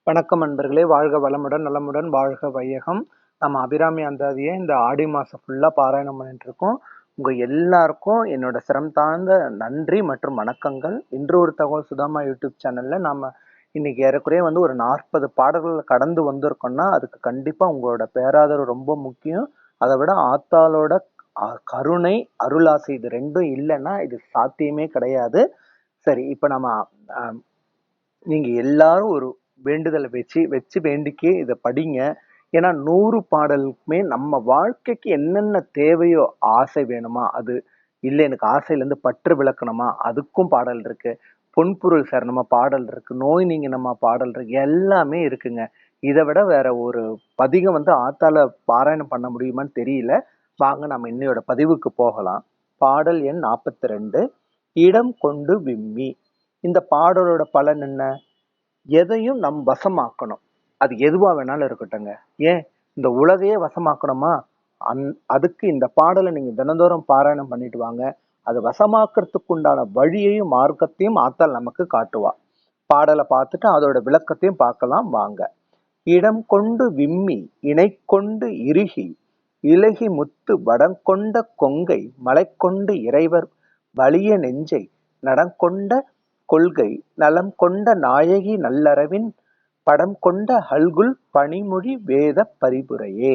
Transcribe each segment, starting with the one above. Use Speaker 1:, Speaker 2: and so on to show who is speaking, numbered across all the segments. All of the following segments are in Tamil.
Speaker 1: வணக்கம் நண்பர்களே, வாழ்க வளமுடன் நலமுடன் வாழ்க வையகம். நம்ம அபிராமி அந்தாதியை இந்த ஆடி மாசம் ஃபுல்லா பாராயணம் பண்ணிட்டு இருக்கோம். உங்க எல்லாருக்கும் என்னோட சிரம் தாழ்ந்த நன்றி மற்றும் வணக்கங்கள். இன்று ஒரு தகவல் சுதாமா யூடியூப் சேனல்ல நாம இன்னைக்கு ஏறக்குறைய ஒரு 40 பாடல்கள் கடந்து வந்திருக்கோம்னா அதுக்கு கண்டிப்பா உங்களோட பேராதரவு ரொம்ப முக்கியம். அதை விட ஆத்தாளோட கருணை அருளாசி இது ரெண்டும் இல்லைன்னா இது சாத்தியமே கிடையாது. சரி, இப்ப நம்ம நீங்க எல்லாரும் ஒரு வேண்டுதலை வச்சு வச்சு வேண்டிக்கே இதை படிங்க. ஏன்னா 100 பாடலுக்குமே நம்ம வாழ்க்கைக்கு என்னென்ன தேவையோ, ஆசை வேணுமா, அது இல்லை எனக்கு ஆசையிலேருந்து பற்று விளக்கணுமா, அதுக்கும் பாடல் இருக்கு. பொன்பொருள் சரணமா பாடல் இருக்கு, நோய் நீங்கினமா பாடல் இருக்கு, எல்லாமே இருக்குங்க. இதை விட வேற ஒரு பதிகம் ஆத்தால பாராயணம் பண்ண முடியுமான்னு தெரியல. வாங்க நம்ம இன்னையோட பதிவுக்கு போகலாம். பாடல் எண் 42, இடம் கொண்டு விம்மி. இந்த பாடலோட பலன் என்ன? எதையும் நம் வசமாக்கணும். அது எதுவா வேணாலும் இருக்கட்டுங்க. ஏன் இந்த உலகையே வசமாக்கணுமா? அதுக்கு இந்த பாடலை நீங்க தினந்தோறும் பாராயணம் பண்ணிட்டு வாங்க. அது வசமாக்குறதுக்கு உண்டான வழியையும் மார்க்கத்தையும் ஆத்தால் நமக்கு காட்டுவா. பாடலை பார்த்துட்டு அதோட விளக்கத்தையும் பார்க்கலாம் வாங்க. இடம் கொண்டு விம்மி இணை கொண்டு இறுகி இலகி முத்து வடங்கொண்ட கொங்கை மலை கொண்டு இறைவர் வலிய நெஞ்சை நடங்கொண்ட கொள்கை நலம் கொண்ட நாயகி நல்லறவின் படம் கொண்ட அல்குல் பணிமொழி வேத பரிபுரையே.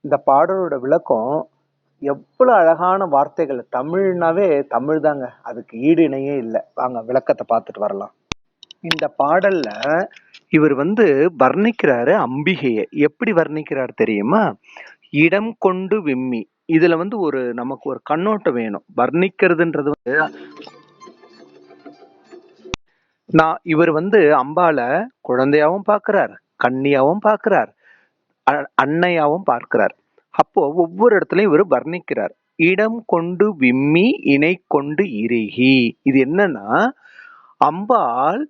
Speaker 1: இந்த பாடலோட விளக்கம் எவ்வளவு அழகான வார்த்தைகள். தமிழ்னாவே தமிழ் தாங்க, அதுக்கு ஈடு இணையே இல்லை. வாங்க விளக்கத்தை பார்த்துட்டு வரலாம். இந்த பாடல்ல இவர் வர்ணிக்கிறாரு அம்பிகையை. எப்படி வர்ணிக்கிறார் தெரியுமா? இடம் கொண்டு விம்மி. இதுல ஒரு நமக்கு ஒரு கண்ணோட்டம் வேணும். வர்ணிக்கிறதுன்றது இவர் அம்பால குழந்தையாவும் பார்க்கிறார், கன்னியாவும் பார்க்கிறார், அன்னையாவும் பார்க்கிறார். அப்போ ஒவ்வொரு இடத்துலயும் இவர் வர்ணிக்கிறார். இடம் கொண்டு விம்மி இணை கொண்டு இறுகி. இது என்னன்னா, அம்பாள்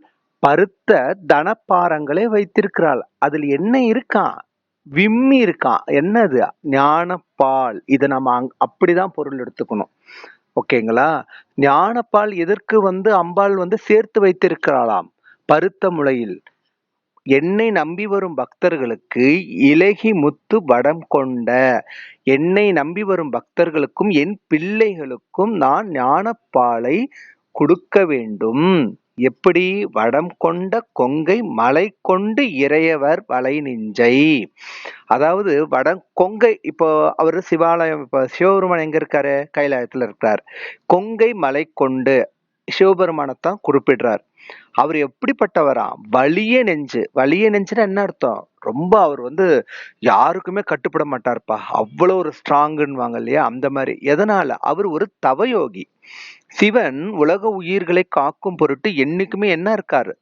Speaker 1: பருத்த தனப்பாரங்களை வைத்திருக்கிறாள். அதுல என்ன இருக்கான்? விம்மி இருக்கான். என்னது? ஞானப்பால். இதை நம்ம அப்படிதான் பொருள் எடுத்துக்கணும். ஓகேங்களா? ஞானப்பால் எதற்கு அம்பாள் சேர்த்து வைத்திருக்கிறாளாம்? பருத்த முளையில். என்னை நம்பி வரும் பக்தர்களுக்கு இலகி முத்து வடம் கொண்ட, என்னை நம்பி வரும் பக்தர்களுக்கும் என் பிள்ளைகளுக்கும் நான் ஞானப்பாலை கொடுக்க வேண்டும். எப்படி? வடம் கொண்ட கொங்கை மலை கொண்டு இறையவர் வலை நெஞ்சை. அதாவது கொங்கை. இப்போ அவரு சிவாலயம், இப்ப சிவபெருமான் எங்க இருக்காரு? கைலாயத்துல இருக்கார். கொங்கை மலை கொண்டு சிவபெருமானத்தான் குறிப்பிடுறார். அவர் எப்படிப்பட்டவரா? வலிய நெஞ்சு. வலிய நெஞ்சுன்னா என்ன அர்த்தம்? ரொம்ப அவர் யாருக்குமே கட்டுப்பட மாட்டார்ப்பா, அவ்வளவு ஒரு ஸ்ட்ராங்குன்னு இல்லையா, அந்த மாதிரி. எதனால? அவர் ஒரு தவயோகி. சிவன் உலக உயிர்களை காக்கும் பொருட்டு என்னைக்குமே என்ன இருக்காரு?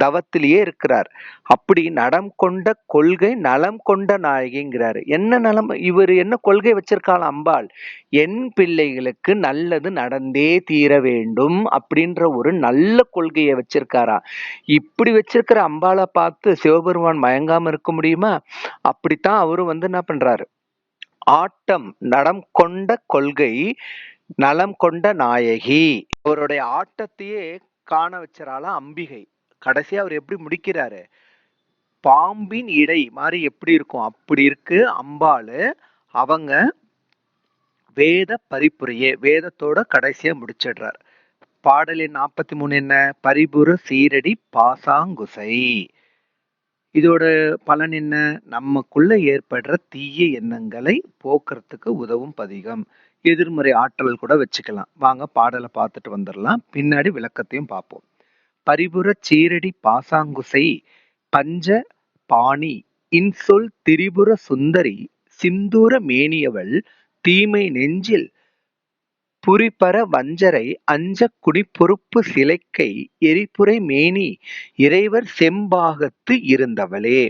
Speaker 1: தவத்திலேயே இருக்கிறார். அப்படி நடம் கொண்ட கொள்கை நலம் கொண்ட நாயகிங்கிறாரு. என்ன நலம்? இவர் என்ன கொள்கை வச்சிருக்காள் அம்பாள்? என் பிள்ளைகளுக்கு நல்லது நடந்தே தீர வேண்டும் அப்படின்ற ஒரு நல்ல கொள்கையை வச்சிருக்காரா. இப்படி வச்சிருக்கிற அம்பாளை பார்த்து சிவபெருமான் மயங்காம இருக்க முடியுமா? அப்படித்தான் அவரு என்ன பண்றாரு? ஆட்டம் நடம் கொண்ட கொள்கை நலம் கொண்ட நாயகி. அவருடைய ஆட்டத்தையே காண வச்சிராளா அம்பிகை. கடைசியா அவர் எப்படி முடிக்கிறாரு? பாம்பின் இடை மாதிரி எப்படி இருக்கும் அப்படி இருக்கு அம்பாளு. அவங்க வேத பரிப்புரையே, வேதத்தோட கடைசியா முடிச்சிடுறார். பாடலின் 43 என்ன? பரிபுர சீரடி பாசாங்குசை. இதோட பலன் என்ன? நமக்குள்ள ஏற்படுற தீய எண்ணங்களை போக்குறதுக்கு உதவும் பதிகம். எதிர்மறை ஆற்றல் கூட வச்சுக்கலாம். வாங்க பாடலை பார்த்துட்டு வந்துடலாம், பின்னாடி விளக்கத்தையும் பார்ப்போம். பரிபுர சீரடி பாசாங்குசை பஞ்ச பாணி இன்சொல் திரிபுர சுந்தரி சிந்தூர மேனியவள் தீமை நெஞ்சில் புரிபர வஞ்சரை அஞ்ச குடி பொறுப்பு சிலைக்கை எரிபுரை மேனி இறைவர் செம்பாகத்து இருந்தவளே.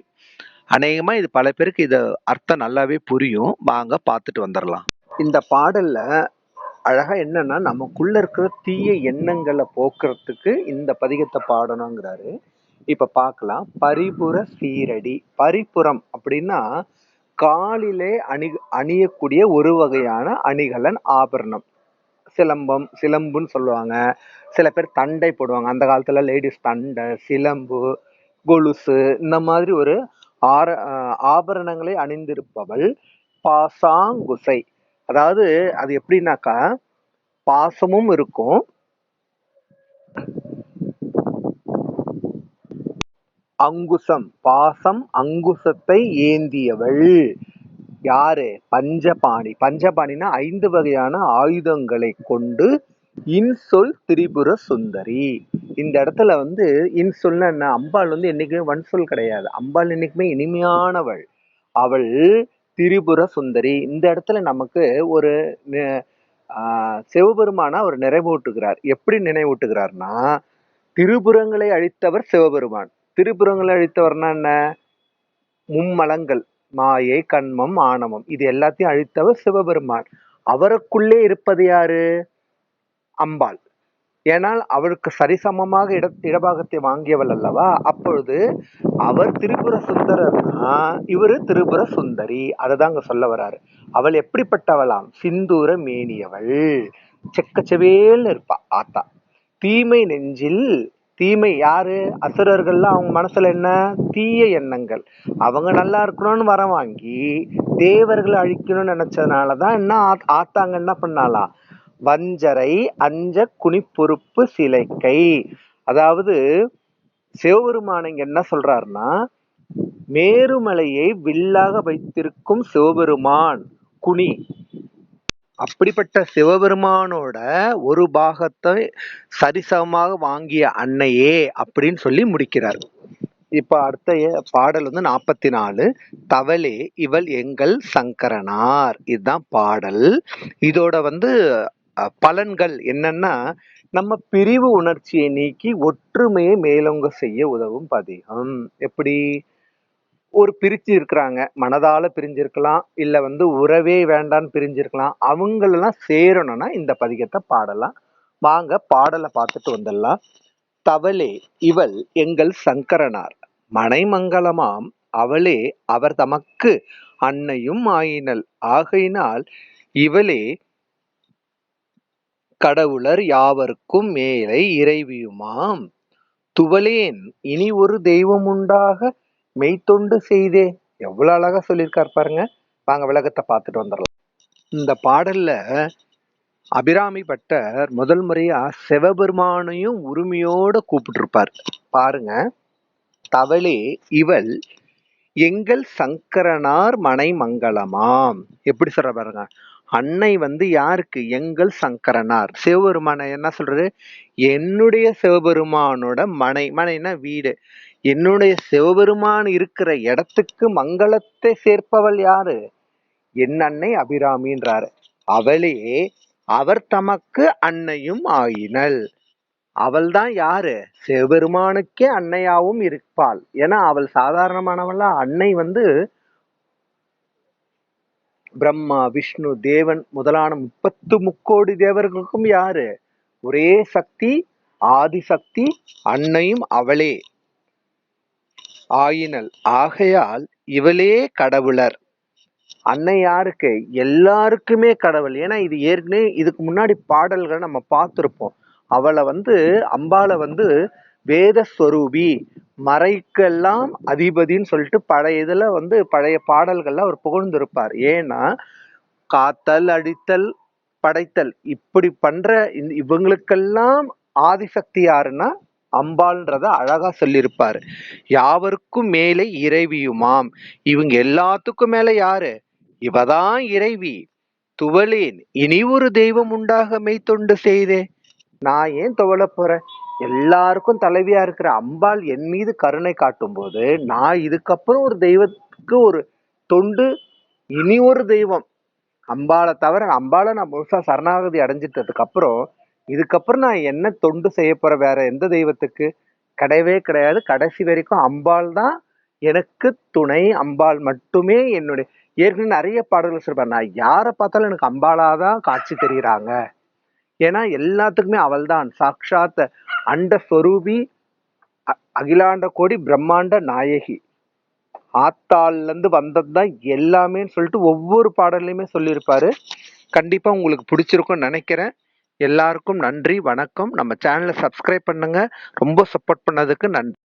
Speaker 1: அநேகமா இது பல பேருக்கு இது அர்த்தம் நல்லாவே புரியும். வாங்க பார்த்துட்டு வந்துடலாம். இந்த பாடல்ல அழகா என்னன்னா, நமக்குள்ள இருக்கிற தீய எண்ணங்களை போக்குறதுக்கு இந்த பதிகத்தை பாடணுங்கிறாரு. இப்ப பார்க்கலாம். பரிபுர சீரடி. பரிபுரம் அப்படின்னா காலிலே அணியக்கூடிய ஒரு வகையான அணிகலன், ஆபரணம். சிலம்புன்னு சொல்லுவாங்க. சில பேர் தண்டை போடுவாங்க. அந்த காலத்துல லேடிஸ் தண்டை, சிலம்பு, கொலுசு இந்த மாதிரி ஒரு ஆபரணங்களை அணிந்திருப்பவள் பாசாங்குசை. அதாவது அது எப்படின்னாக்கா பாசமும் இருக்கும், அங்குசம் பாசம் அங்குசத்தை ஏந்தியவள் யாரு? பஞ்சபாணி. பஞ்சபாணினா 5 வகையான ஆயுதங்களை கொண்டு இன்சொல் திரிபுர சுந்தரி. இந்த இடத்துல வந்து இன்சொல்னா என்ன? அம்பாள் வந்து என்னைக்குமே வன்சொல் கிடையாது. அம்பாள் என்னைக்குமே இனிமையானவள். அவள் திரிபுர சுந்தரி. இந்த இடத்துல நமக்கு ஒரு சிவபெருமானா அவர் நினைவூட்டுகிறார். எப்படி நினைவூட்டுகிறார்னா, திரிபுரங்களை அழித்தவர் சிவபெருமான். திரிபுரங்களை அழித்தவர்னா என்ன? மும்மலங்கள், மாயை, கண்மம், ஆணவம், இது எல்லாத்தையும் அழித்தவர் சிவபெருமான். அவருக்குள்ளே இருப்பது யாரு? அம்பாள். ஏனால் அவருக்கு சரிசமமாக இடபாகத்தை வாங்கியவள் அல்லவா. அப்பொழுது அவர் திரிபுர சுந்தரர்னா இவரு திரிபுர சுந்தரி. அததான் அங்க சொல்ல வராரு. அவள் எப்படிப்பட்டவளாம்? சிந்தூர மேனியவள், செக்கச்செவேல்னு இருப்பா ஆத்தா. தீமை நெஞ்சில், தீமை யாரு? அசுரர்கள்லாம் அவங்க மனசுல என்ன? தீய எண்ணங்கள். அவங்க நல்லா இருக்கணும்னு வரம் வாங்கி தேவர்களை அழிக்கணும்னு நினைச்சதுனாலதான் என்ன ஆத்தாங்க என்ன பண்ணாலாம்? வஞ்சரை அஞ்ச குனிப்பொறுப்பு சிலைக்கை. அதாவது சிவபெருமான் இங்க என்ன சொல்றாருன்னா, மேருமலையை வில்லாக வைத்திருக்கும் சிவபெருமான் குனி. அப்படிப்பட்ட சிவபெருமானோட ஒரு பாகத்தை சரிசமமாக வாங்கிய அன்னையே அப்படின்னு சொல்லி முடிக்கிறார். இப்ப அடுத்த பாடல் வந்து 44. தவளே இவள் எங்கள் சங்கரனார். இதுதான் பாடல். இதோட வந்து பலன்கள் என்னன்னா, நம்ம பிரிவு உணர்ச்சியை நீக்கி ஒற்றுமையை மேலோங்க செய்ய உதவும் பதிகம். எப்படி? ஒரு பிரிச்சு இருக்கிறாங்க, மனதால பிரிஞ்சிருக்கலாம், இல்ல வந்து உறவே வேண்டான்னு பிரிஞ்சிருக்கலாம். அவங்களெல்லாம் சேரணும்னா இந்த பதிகத்தை பாடலாம். வாங்க பாடலை பார்த்துட்டு வந்துடலாம். தவளே இவள் எங்கள் சங்கரனார், மனைமங்கலமாம் அவளே அவர் தமக்கு அன்னையும் ஆயினள். ஆகையினால் இவளே கடவுளர் யாவர்க்கும் மேலை இறைவியுமாம். துவளேன் இனி ஒரு தெய்வம் உண்டாக மெய்த்தொண்டு செய்தே. எவ்வளவு அழகா சொல்லியிருக்கார் பாருங்க. வாங்க விளக்கத்தை பார்த்துட்டு வந்துடலாம். இந்த பாடல்ல அபிராமி பட்டர் முதல் முறையா சிவபெருமானையும் உரிமையோட கூப்பிட்டு இருப்பார் பாருங்க. தவளே இவள் எங்கள் சங்கரனார் மனை மங்களமாம். எப்படி சொல்ற பாருங்க. அன்னை வந்து யாருக்கு? எங்கள் சங்கரனார். சிவபெருமான என்ன சொல்றது? என்னுடைய சிவபெருமானோட மனை, மனைனா வீடு. என்னுடைய சிவபெருமான் இருக்கிற இடத்துக்கு மங்களத்தை சேர்ப்பவள் யாரு? என் அன்னை அபிராமின்றாரு. அவளே அவர் தமக்கு அன்னையும் ஆயினள். அவள் தான் யாரு? சிவபெருமானுக்கே அன்னையாவும் இருப்பாள். ஏன்னா அவள் சாதாரணமானவளா? அன்னை வந்து பிரம்மா, விஷ்ணு, தேவன் முதலான 33 தேவர்களுக்கும் யாரு? ஒரே சக்தி, ஆதிசக்தி. அன்னையும் அவளே ஆயினள். ஆகையால் இவளே கடவுளர். அன்னை யாருக்கு? எல்லாருக்குமே கடவுள். ஏன்னா இது ஏற்கனவே இதுக்கு முன்னாடி பாடல்கள் நம்ம பார்த்திருப்போம். அவளை வந்து அம்பாளை வந்து வேதஸ்வரூபி, மறைக்கெல்லாம் அதிபதின்னு சொல்லிட்டு பழைய இதுல வந்து பழைய பாடல்கள்ல அவர் புகழ்ந்திருப்பார். ஏன்னா காத்தல், அழித்தல், படைத்தல் இப்படி பண்ற இவங்களுக்கெல்லாம் ஆதிசக்தி யாருன்னா அம்பாள்ன்றத அழகா சொல்லியிருப்பாரு. யாவருக்கும் மேலே இறைவியுமாம். இவங்க எல்லாத்துக்கும் மேல யாரு? இவதான் இறைவி. துவளேன் இனி ஒரு தெய்வம் உண்டாக மெய்த்தொண்டு செய்தே. நான் ஏன் துவள போறேன்? எல்லாருக்கும் தலைவியா இருக்கிற அம்பாள் என் மீது கருணை காட்டும் போது நான் இதுக்கப்புறம் ஒரு தெய்வத்துக்கு ஒரு தொண்டு, இனி ஒரு தெய்வம் அம்பாளை தவிர, அம்பாளை நான் முழுசா சரணாகதி அடைஞ்சிட்டதுக்கு அப்புறம் இதுக்கப்புறம் நான் என்ன தொண்டு செய்ய போற? வேற எந்த தெய்வத்துக்கு? கிடையவே கிடையாது. கடைசி வரைக்கும் அம்பாள் தான் எனக்கு துணை. அம்பாள் மட்டுமே என்னுடைய. ஏற்கனவே நிறைய பாடல்கள் சொல்றேன், நான் யாரை பார்த்தாலும் எனக்கு அம்பாளாதான் காட்சி தெரியுறாங்க. ஏன்னா எல்லாத்துக்குமே அவள் தான் சாட்சாத் அண்ட ஸ்வரூபி, அகிலாண்ட கோடி பிரம்மாண்ட நாயகி. ஆத்தாள்ல இருந்து வந்ததுதான் எல்லாமே சொல்லிட்டு ஒவ்வொரு பாடல்லையுமே சொல்லியிருப்பாரு. கண்டிப்பா உங்களுக்கு பிடிச்சிருக்கும்னு நினைக்கிறேன். எல்லாருக்கும் நன்றி, வணக்கம். நம்ம சேனலை சப்ஸ்கிரைப் பண்ணுங்க. ரொம்ப சப்போர்ட் பண்ணதுக்கு நன்றி.